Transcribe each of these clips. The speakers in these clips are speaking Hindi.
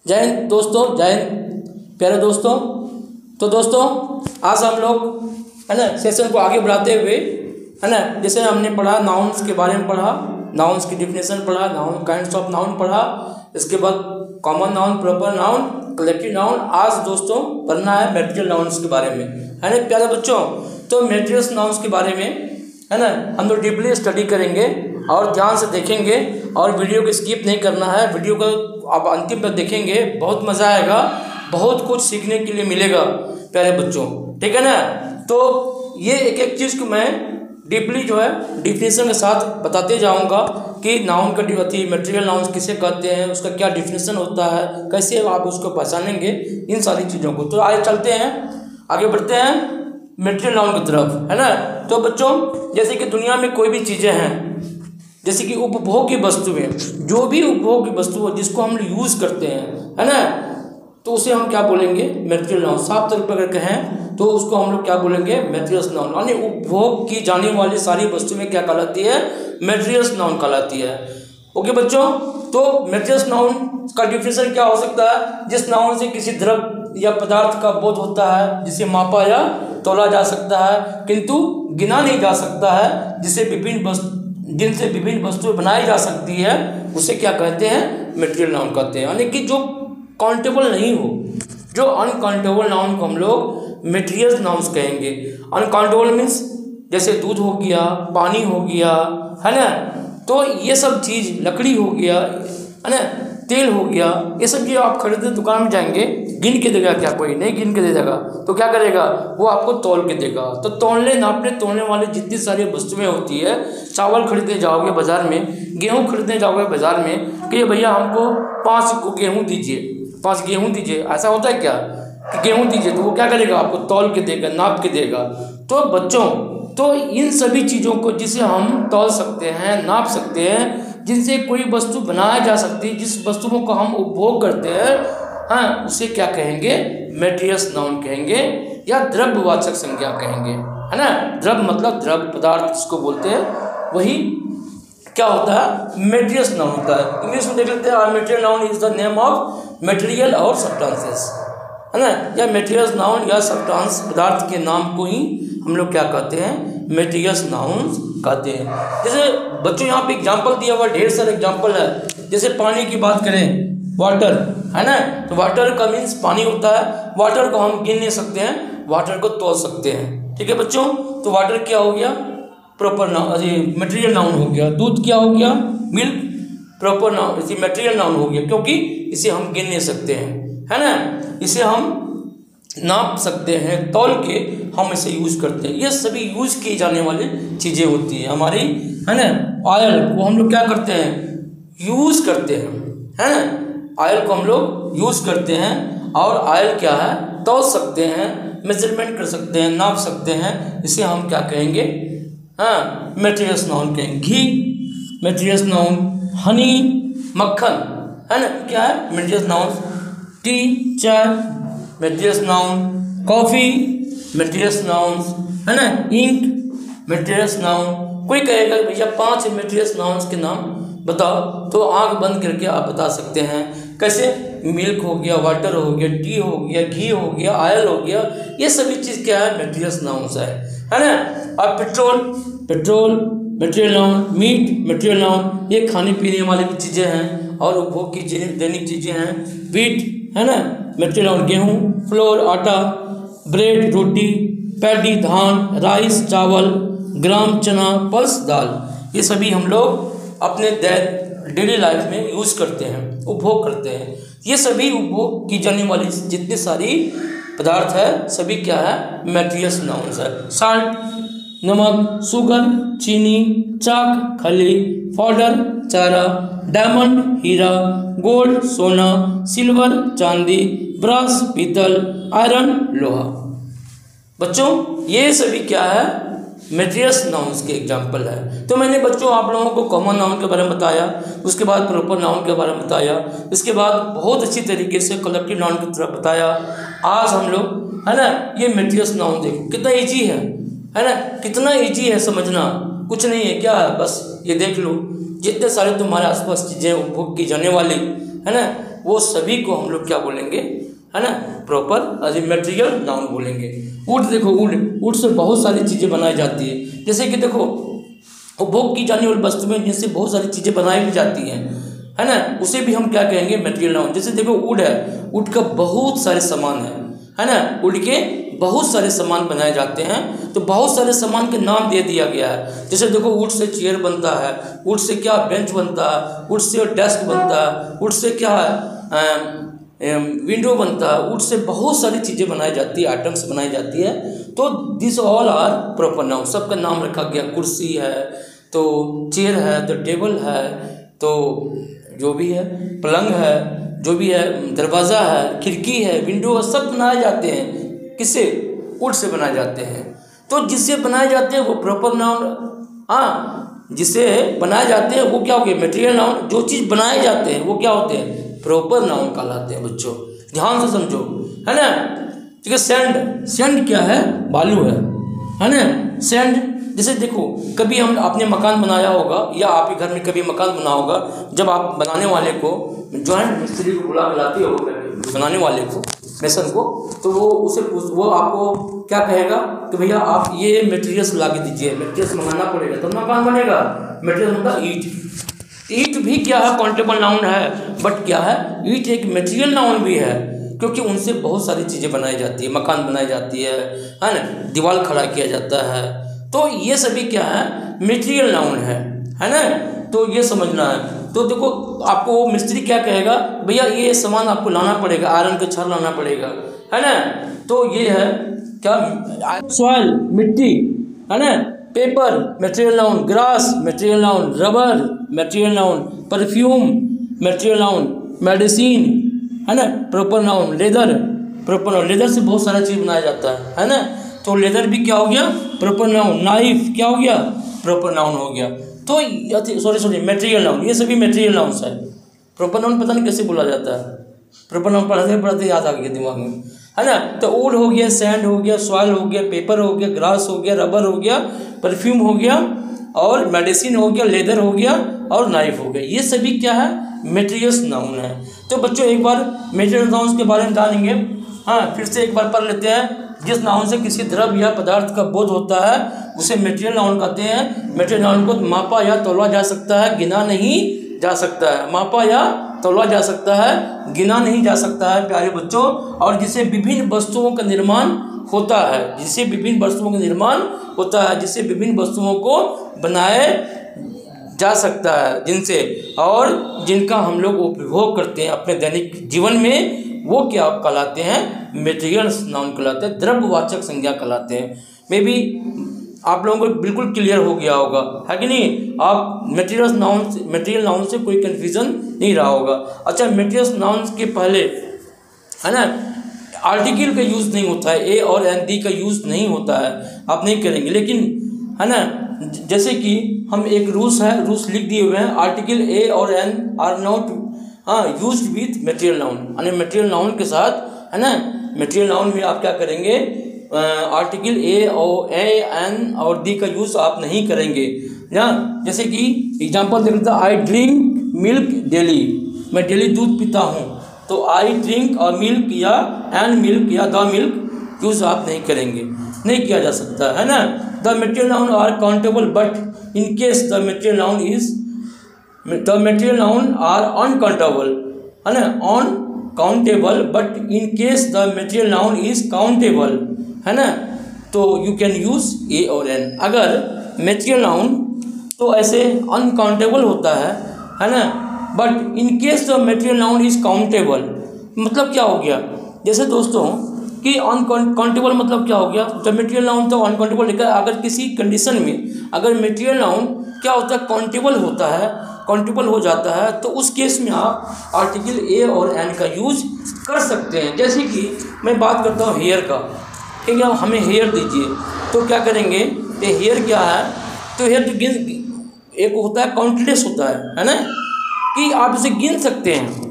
जय हिंद दोस्तों, जय हिंद प्यारे दोस्तों। तो दोस्तों आज हम लोग है ना सेशन को आगे बढ़ाते हुए है ना, जैसे हमने पढ़ा नाउन्स के बारे में पढ़ा, नाउन्स की डिफिनेशन पढ़ा, नाउन काइंड्स ऑफ नाउन पढ़ा, इसके बाद common noun, proper noun, collective noun. आज दोस्तों पढ़ना है मटेरियल नाउन्स के बारे में, है ना प्यारे बच्चों। तो मटेरियल नाउन्स के बारे में है ना हम लोग डीपली स्टडी करेंगे और ध्यान से देखेंगे और वीडियो को स्किप नहीं करना है। वीडियो को आप अंतिम तक देखेंगे, बहुत मज़ा आएगा, बहुत कुछ सीखने के लिए मिलेगा प्यारे बच्चों, ठीक है ना। तो ये एक एक चीज़ को मैं डीपली जो है डिफिनेशन के साथ बताते जाऊंगा कि नाउन का मटेरियल नाउन किसे कहते हैं, उसका क्या डिफिनेशन होता है, कैसे आप उसको पहचानेंगे, इन सारी चीज़ों को। तो आगे चलते हैं, आगे बढ़ते हैं मटेरियल नाउन की तरफ, है ना। तो बच्चों जैसे कि दुनिया में कोई भी चीज़ें हैं, जैसे कि उपभोग की वस्तुएं, जो भी उपभोग की वस्तु हो जिसको हम यूज़ करते हैं, है ना, तो उसे हम क्या बोलेंगे, मटेरियल नाउन। साफ तौर पर अगर कहें तो उसको हम लोग क्या बोलेंगे, मटेरियल नाउन। यानी उपभोग की जाने वाली सारी वस्तुएं क्या कहलाती है, मटेरियल नाउन कहलाती है। ओके बच्चों, तो मटेरियल नाउन का डिफिनेशन क्या हो सकता है, जिस नाउन से किसी द्रव्य या पदार्थ का बोध होता है, जिसे मापा या तोला जा सकता है किंतु गिना नहीं जा सकता है, जिनसे विभिन्न वस्तुएं बनाई जा सकती है, उसे क्या कहते हैं, मटेरियल नाउन कहते हैं। यानी कि जो काउंटेबल नहीं हो, जो अनकाउंटेबल नाउन को हम लोग मटेरियल नाउन्स कहेंगे। अनकाउंटेबल मीन्स जैसे दूध हो गया, पानी हो गया, है ना, तो ये सब चीज़, लकड़ी हो गया, है ना, तेल हो गया, ये सब चीज़ आप खरीदते दुकान में जाएंगे, गिन के देगा क्या, कोई नहीं गिन के दे देगा, तो क्या करेगा वो आपको तौल के देगा। तो तोलने नापने तोलने वाली जितनी सारी वस्तुएं होती है, चावल खरीदने जाओगे बाज़ार में, गेहूँ खरीदने जाओगे बाज़ार में कि भैया हमको 5 गेहूँ दीजिए, 5 गेहूँ दीजिए, ऐसा होता है क्या कि गेहूँ दीजिए, तो वो क्या करेगा, आपको तौल के देगा, नाप के देगा। तो बच्चों तो इन सभी चीज़ों को जिसे हम तौल सकते हैं, नाप सकते हैं, जिनसे कोई वस्तु बनाई जा सकती है, जिस वस्तुओं को हम उपभोग करते हैं, हाँ, उसे क्या कहेंगे, मटेरियल नाउन कहेंगे या द्रव्यवाचक संज्ञा कहेंगे, है ना। द्रव्य मतलब द्रव्य पदार्थ जिसको बोलते हैं, वही क्या होता है, मटेरियल नाउन होता है। इंग्लिश में देख लेते हैं, material noun is the name of material और सब्सटेंसेस, है ना, या मटेरियल नाउन या सब्सटेंस पदार्थ के नाम को ही हम लोग क्या कहते हैं, मटेरियल नाउन कहते हैं। जैसे बच्चों यहाँ पे एग्जांपल दिया हुआ, ढेर सारे एग्जांपल है। जैसे पानी की बात करें, वाटर, है ना, तो वाटर का मीन्स पानी होता है। वाटर को हम गिन नहीं सकते हैं, वाटर को तोल सकते हैं, ठीक है बच्चों। तो वाटर क्या हो गया, प्रॉपर नाउन, मटेरियल नाउन हो गया। दूध क्या हो गया, मिल्क, प्रॉपर नाउन, इसी मटेरियल नाउन हो गया, क्योंकि इसे हम गिन नहीं सकते हैं, है ना, इसे हम नाप सकते हैं, तौल के हम इसे यूज़ करते हैं। ये सभी यूज़ की जाने वाली चीज़ें होती हैं हमारी, है ना। ऑयल को हम लोग क्या करते हैं, यूज़ करते हैं, है ना, ऑयल को हम लोग यूज़ करते हैं। और ऑयल क्या है, तौल सकते हैं, मेजरमेंट कर सकते हैं, नाप सकते हैं, इसे हम क्या कहेंगे, हाँ, मटेरियल नाउन कहेंगे। घी मटेरियल नाउन, हनी मक्खन, है ना, क्या है, मटेरियल नाउन। टी चाय material noun, coffee material noun, है ना, इंक मटेरियल नाउन। कोई कहेगा भैया 5 मटेरियल नाउन्स के नाम बताओ, तो आंख बंद करके आप बता सकते हैं। कैसे, मिल्क हो गया, वाटर हो गया, टी हो गया, घी हो गया, ऑयल हो गया, ये सभी चीज़ क्या है, मटेरियल नाउन्स है ना। और petrol material noun, meat material noun, ये खाने पीने वाली भी चीज़ें हैं और उपभोग की दैनिक चीज़ें हैं। वीट, है ना, मटेरियल नाउन, गेहूँ, फ्लोर आटा, ब्रेड रोटी, पैडी धान, राइस चावल, ग्राम चना, पल्स दाल, ये सभी हम लोग अपने डेली लाइफ में यूज़ करते हैं, उपभोग करते हैं। ये सभी उपभोग की जाने वाली जितनी सारी पदार्थ है, सभी क्या है, मटेरियल नाउन्स है। साल्ट नमक, शुगर चीनी, चाक खली, पाउडर चारा, डायमंड हीरा, गोल्ड सोना, सिल्वर चांदी, ब्रास पीतल, आयरन लोहा। बच्चों ये सभी क्या है, मटेरियल नाउन्स के एग्जाम्पल है। तो मैंने बच्चों आप लोगों को कॉमन नाउन के बारे में बताया, उसके बाद प्रॉपर नाउन के बारे में बताया, इसके बाद बहुत अच्छी तरीके से कलेक्टिव नाउन की तरफ बताया। आज हम लोग, है ना, ये मटेरियल नाउन देखो कितना ईजी है ना, कितना ईजी है समझना, कुछ नहीं है, क्या है, बस ये देख लो, जितने सारे तुम्हारे आसपास चीज़ें उपभोग की जाने वाली, है ना, वो सभी को हम लोग क्या बोलेंगे, है ना, proper as a material noun बोलेंगे। वुड देखो, वुड से बहुत सारी चीज़ें बनाई जाती है, जैसे कि देखो उपभोग की जाने वाली वस्तु में जिनसे बहुत सारी चीज़ें बनाई भी जाती हैं, है ना, उसे भी हम क्या कहेंगे, मटेरियल नाउन। जैसे देखो वुड है, वुड का बहुत सारे सामान है ना, वुड के बहुत सारे सामान बनाए जाते हैं, तो बहुत सारे सामान के नाम दे दिया गया है। जैसे देखो वुड से चेयर बनता है, वुड से क्या बेंच बनता है, वुड से डेस्क बनता है, वुड से क्या है विंडो बनता है, वुड से बहुत सारी चीज़ें बनाई जाती है, आइटम्स बनाई जाती है। तो this all are proper noun, सबका नाम रखा गया। कुर्सी है तो चेयर है, तो टेबल है, तो जो भी है पलंग है, जो भी है दरवाज़ा है, खिड़की है, विंडो है, सब बनाए जाते हैं। किससे? वुड से बनाए जाते हैं। तो जिससे बनाए जाते हैं वो प्रॉपर नाउन, हाँ, जिससे बनाए जाते हैं वो क्या हो गया, मटेरियल नाउन। जो चीज़ बनाए जाते हैं वो क्या होते हैं, प्रॉपर नाउन कहलाते हैं। बच्चों ध्यान से समझो, है ना। ठीक है, सैंड क्या है, बालू है ना। सैंड जैसे देखो कभी हम आपने मकान बनाया होगा या आपके घर में कभी मकान बना होगा, जब आप बनाने वाले को जॉइंट मिस्त्री को बुला लाते हो बनाने वाले को, मेसन को, तो वो आपको क्या कहेगा कि भैया आप ये मटेरियल्स ला के दीजिए, मटेरियल्स मंगाना पड़ेगा तो मकान बनेगा। मटेरियल मतलब ईट भी क्या है, काउंटेबल नाउन है, बट क्या है, ईट एक मटेरियल नाउन भी है, क्योंकि उनसे बहुत सारी चीज़ें बनाई जाती है, मकान बनाई जाती है ना, दीवार खड़ा किया जाता है। तो ये सभी क्या है, मटेरियल नाउन है ना। तो ये समझना है। तो देखो आपको मिस्त्री क्या कहेगा, भैया ये सामान आपको लाना पड़ेगा, आयरन का छड़ लाना पड़ेगा, है ना। तो ये है क्या, सॉइल मिट्टी, है ना, paper material noun, grass material noun, rubber material noun, perfume material noun, medicine, है ना, proper noun, leather proper noun. Leather से बहुत सारा चीज़ बनाया जाता है ना। तो लेदर भी क्या हो गया, प्रॉपर नाउन। नाइफ क्या हो गया, प्रॉपर नाउन हो गया। तो सॉरी मटेरियल नाउन, ये सभी मटेरियल नाउन्स है। प्रॉपर नाउन पता नहीं कैसे बोला जाता है, प्रॉपर नाउन पढ़ते पढ़ते याद आ गया दिमाग में, है ना। तो वुड हो गया, सैंड हो गया, सॉइल हो गया, पेपर हो गया, ग्रास हो गया, रबर हो गया, परफ्यूम हो गया, और मेडिसिन हो गया, लेदर हो गया, और नाइफ हो गया। ये सभी क्या है, मटेरियल्स नाउन है। तो बच्चों एक बार मटेरियल नाउन्स के बारे में जानेंगे। हाँ, फिर से एक बार पढ़ लेते हैं। जिस नाउन से किसी द्रव्य या पदार्थ का बोध होता है उसे मटेरियल नाउन कहते हैं। मटेरियल नाउन को मापा या तौला जा सकता है, गिना नहीं जा सकता है। मापा या तौला जा सकता है, गिना नहीं जा सकता है प्यारे बच्चों। और जिसे विभिन्न वस्तुओं का निर्माण होता है, जिसे विभिन्न वस्तुओं का निर्माण होता है, जिसे विभिन्न वस्तुओं को बनाए जा सकता है, जिनसे और जिनका हम लोग उपभोग करते हैं अपने दैनिक जीवन में, वो क्या कहलाते हैं, मटेरियल्स नाउन कहलाते हैं, द्रव्यवाचक संज्ञा कहलाते हैं। मे बी आप लोगों को बिल्कुल क्लियर हो गया होगा, है कि नहीं। आप मटेरियल नाउन से कोई कन्फ्यूजन नहीं रहा होगा। अच्छा, मटेरियल्स नाउन के पहले, है ना, आर्टिकल का यूज़ नहीं होता है, ए और एन दी का यूज़ नहीं होता है, आप नहीं करेंगे। लेकिन है ना, जैसे कि हम एक रूल्स लिख दिए हुए हैं, आर्टिकल ए और an are not used with material noun, यानी मटेरियल नाउन के साथ, है ना, मटेरियल नाउन में आप क्या करेंगे, आर्टिकल ए और एन और दी का यूज़ आप नहीं करेंगे ना। जैसे कि एग्जांपल देख लेते हैं, आई ड्रिंक मिल्क डेली, मैं डेली दूध पीता हूँ। तो आई ड्रिंक और मिल्क या एन मिल्क या द मिल्क यूज़ आप नहीं करेंगे, नहीं किया जा सकता, है ना। The material noun are countable but in case the material noun are uncountable, है ना, uncountable but in case the material noun is countable, है ना। तो यू कैन यूज़ ए और एन। अगर मटेरियल नाउन तो ऐसे अनकाउंटेबल होता है ना, but in case the material noun is countable, मतलब क्या हो गया, जैसे दोस्तों कि अनकाउंटेबल मतलब क्या हो गया, जब मटेरियल नाउन तो अनकाउंटेबल, लेकिन अगर किसी कंडीशन में अगर मटेरियल नाउन क्या होता है, काउंटेबल होता है, काउंटेबल हो जाता है, तो उस केस में आप आर्टिकल ए और एन का यूज कर सकते हैं। जैसे कि मैं बात करता हूँ हेयर का, ठीक है, हमें हेयर दीजिए, तो क्या करेंगे, ये हेयर क्या है, तो हेयर तो गिन, एक होता है काउंटलेस होता है ना, कि आप इसे गिन सकते हैं।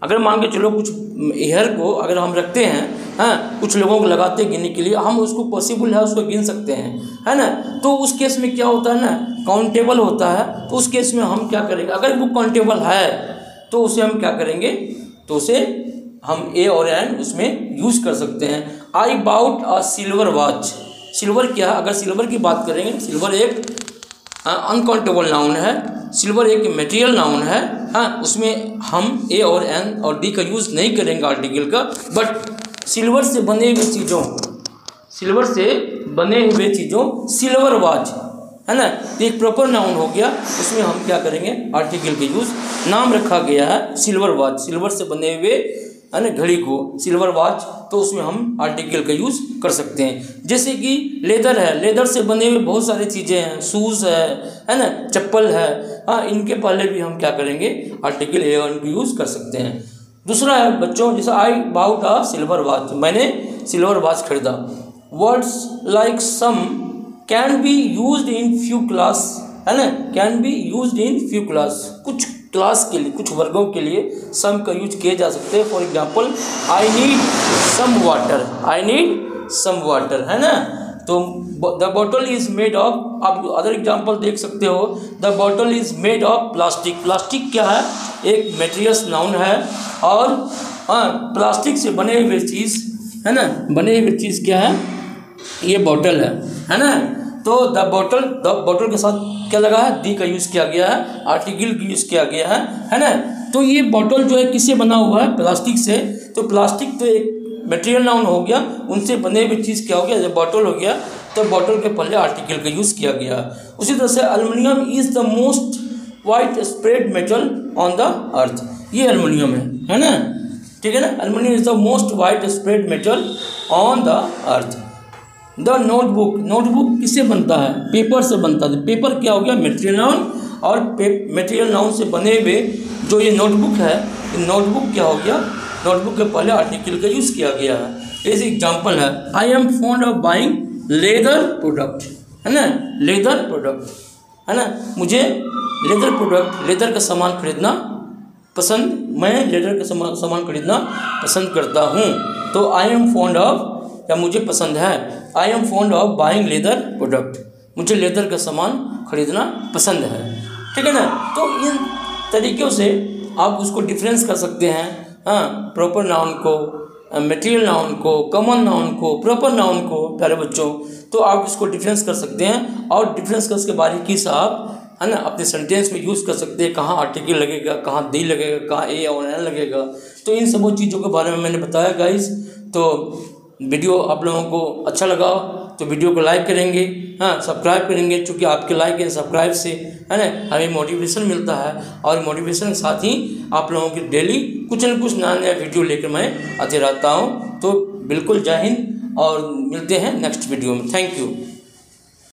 अगर मान के चलो कुछ हेयर को अगर हम रखते हैं, हाँ, कुछ लोगों को लगाते हैं गिनने के लिए, हम उसको पॉसिबल है उसको गिन सकते हैं, है ना। तो उस केस में क्या होता है ना, काउंटेबल होता है। तो उस केस में हम क्या करेंगे, अगर वो काउंटेबल है तो उसे हम क्या करेंगे, तो उसे हम ए और एन उसमें यूज़ कर सकते हैं। I bought a silver watch. Silver क्या है, अगर सिल्वर की बात करेंगे, सिल्वर एक अनकाउंटेबल नाउन है, सिल्वर एक मटेरियल नाउन है। हाँ, उसमें हम ए और एन और डी का यूज़ नहीं करेंगे आर्टिकल का, बट सिल्वर से बने हुए चीज़ों, सिल्वर से बने हुए चीज़ों, सिल्वर वॉच है ना, तो एक प्रॉपर नाउन हो गया, उसमें हम क्या करेंगे आर्टिकल के यूज़। नाम रखा गया है सिल्वर वॉच, सिल्वर से बने हुए है ना घड़ी को सिल्वर वॉच, तो उसमें हम आर्टिकल का यूज़ कर सकते हैं। जैसे कि लेदर है, लेदर से बने हुए बहुत सारी चीज़ें हैं, शूज़ है ना, चप्पल है। हाँ, इनके पहले भी हम क्या करेंगे आर्टिकल ए और एन का यूज़ कर सकते हैं। दूसरा है बच्चों, जैसे I bought a silver watch, मैंने सिल्वर वॉच खरीदा। Words like some can be used in few class, है ना, can be used in few class, कुछ क्लास के लिए, कुछ वर्गों के लिए सम का यूज किए जा सकते हैं। For example, I need some water, I need some water, है ना। तो the bottle is made of, आप अदर एग्जाम्पल देख सकते हो, the bottle is made of plastic. Plastic क्या है, एक मेटेरियल्स नाउन है, और प्लास्टिक से बने हुए चीज़ है ना, बने हुए चीज़ क्या है, ये बॉटल है ना। तो द बॉटल के साथ क्या लगा है, दी का यूज़ किया गया है, आर्टिकल का यूज़ किया गया है ना। तो ये बॉटल जो है किससे बना हुआ है, प्लास्टिक से। तो प्लास्टिक तो एक मटेरियल नाउन हो गया, उनसे बने हुए चीज़ क्या हो गया, जब बॉटल हो गया तो बॉटल के पहले आर्टिकल का यूज़ किया गया। उसी तरह से aluminium is the most wide spread metal on the earth, ये एल्युमिनियम है ना, ठीक है ना। Aluminium is the most wide spread metal on the earth. The notebook, notebook किससे बनता है, पेपर से बनता है। पेपर क्या हो गया, मटेरियल नाउन, और मटेरियल नाउन से बने हुए जो ये नोटबुक है, नोटबुक क्या हो गया, नोटबुक के पहले आर्टिकल का यूज़ किया गया है। इस एग्जाम्पल है, I am fond of buying leather product, है ना, लेदर प्रोडक्ट है ना, मुझे लेदर प्रोडक्ट, लेदर का सामान खरीदना पसंद, मैं लेदर का सामान खरीदना पसंद करता हूँ। तो आई एम फॉन्ड ऑफ, या मुझे पसंद है, I am fond of buying leather product, मुझे लेदर का सामान खरीदना पसंद है, ठीक है ना। तो इन तरीक़ों से आप उसको डिफरेंस कर सकते हैं। हाँ, प्रॉपर नाउन को, मटेरियल नाउन को, कॉमन नाउन को, प्रॉपर नाउन को, प्यारे बच्चों, तो आप इसको डिफरेंस कर सकते हैं। और डिफरेंस कर, उसके बारीकी से आप है ना अपने सेंटेंस में यूज़ कर सकते हैं, कहाँ आर्टिकल लगेगा, कहाँ दी लगेगा, कहाँ ए और एन लगेगा। तो इन सब चीज़ों के बारे में मैंने बताया गाइस। तो वीडियो आप लोगों को अच्छा लगा तो वीडियो को लाइक करेंगे, हाँ, सब्सक्राइब करेंगे, क्योंकि आपके लाइक एंड सब्सक्राइब से है ना हमें मोटिवेशन मिलता है, और मोटिवेशन के साथ ही आप लोगों की डेली कुछ न कुछ नया नया वीडियो लेकर मैं आते रहता हूँ। तो बिल्कुल जय हिंद, और मिलते हैं नेक्स्ट वीडियो में। Thank you.